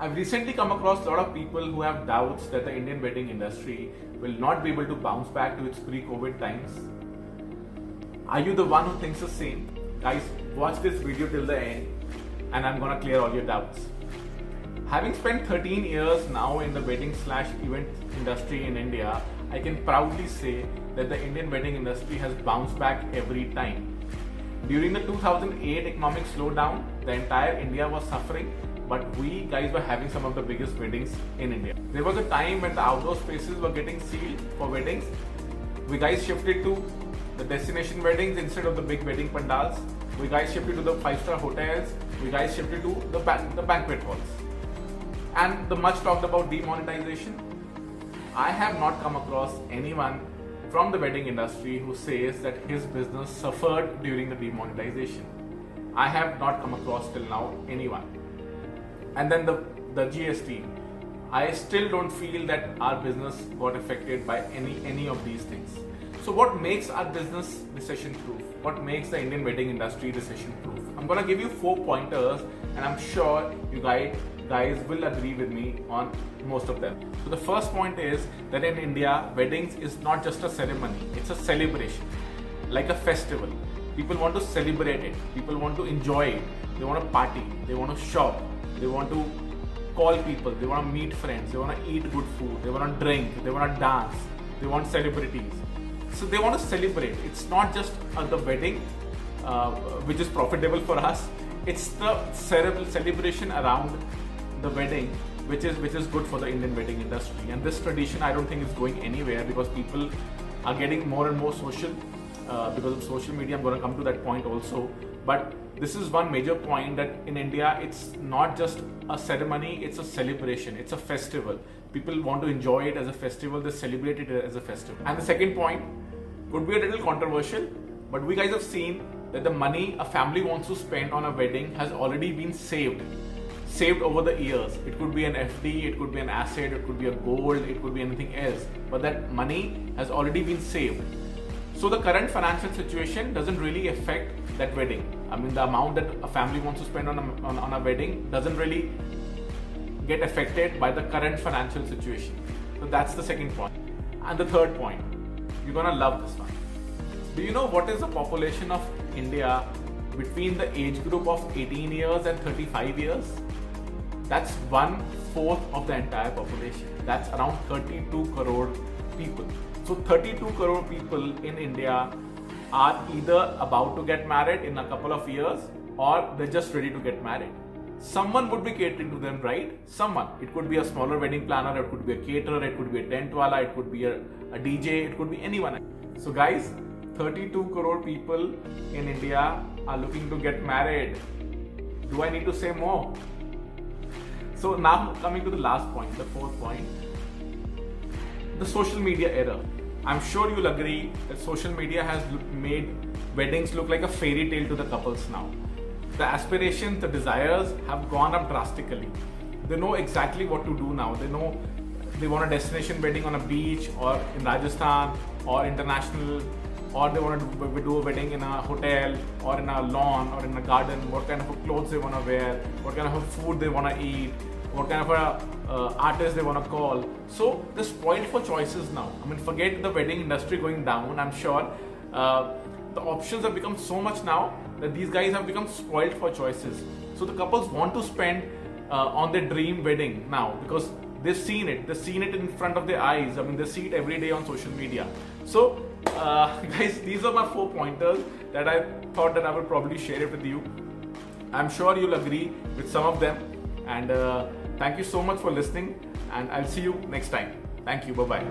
I've recently come across a lot of people who have doubts that the Indian wedding industry will not be able to bounce back to its pre-COVID times. Are you the one who thinks the same? Guys, watch this video till the end and I'm gonna clear all your doubts. Having spent 13 years now in the wedding/event industry in India, I can proudly say that the Indian wedding industry has bounced back every time. During the 2008 economic slowdown, the entire India was suffering, but we guys were having some of the biggest weddings in India. There was a time when the outdoor spaces were getting sealed for weddings. We guys shifted to the destination weddings instead of the big wedding pandals. We guys shifted to the 5-star hotels. We guys shifted to the banquet halls. And the much talked about demonetization. I have not come across anyone from the wedding industry who says that his business suffered during the demonetization. I have not come across till now anyone. And then the GST. I still don't feel that our business got affected by any of these things. So what makes our business recession proof? What makes the Indian wedding industry recession proof? I'm gonna give you 4 pointers and I'm sure you guys will agree with me on most of them. So the first point is that in India, weddings is not just a ceremony, it's a celebration, like a festival. People want to celebrate it, people want to enjoy it, they want to party, they want to shop, they want to call people, they want to meet friends, they want to eat good food, they want to drink, they want to dance, they want celebrities. So they want to celebrate. It's not just the wedding, which is profitable for us. It's the celebration around the wedding, which is good for the Indian wedding industry. And this tradition, I don't think is going anywhere because people are getting more and more social because of social media. I'm going to come to that point also. But this is one major point that in India, it's not just a ceremony, it's a celebration, it's a festival. People want to enjoy it as a festival, they celebrate it as a festival. And the second point could be a little controversial, but we guys have seen that the money a family wants to spend on a wedding has already been saved over the years. It could be an FD, it could be an asset, it could be a gold, it could be anything else. But that money has already been saved. So the current financial situation doesn't really affect that wedding. I mean, the amount that a family wants to spend on a wedding doesn't really get affected by the current financial situation. So that's the second point. And the third point, you're gonna love this one. Do you know what is the population of India between the age group of 18 years and 35 years? That's 1/4 of the entire population. That's around 32 crore people. So 32 crore people in India are either about to get married in a couple of years or they're just ready to get married. Someone would be catering to them, right? Someone. It could be a smaller wedding planner, it could be a caterer, it could be a tent wala, it could be a DJ, it could be anyone. So guys, 32 crore people in India are looking to get married. Do I need to say more? So now coming to the last point, the fourth point, the social media era. I'm sure you'll agree that social media has made weddings look like a fairy tale to the couples now. The aspirations, the desires have gone up drastically. They know exactly what to do now. They know they want a destination wedding on a beach or in Rajasthan or international, or they want to do a wedding in a hotel or in a lawn or in a garden, what kind of clothes they want to wear, what kind of food they want to eat, what kind of artist they want to call. So they're spoiled for choices now. I mean, forget the wedding industry going down. I'm sure the options have become so much now that these guys have become spoiled for choices. So the couples want to spend on their dream wedding now because they've seen it. They've seen it in front of their eyes. I mean, they see it every day on social media. So guys, these are my 4 pointers that I thought that I would probably share it with you. I'm sure you'll agree with some of them. And thank you so much for listening. And I'll see you next time. Thank you. Bye-bye.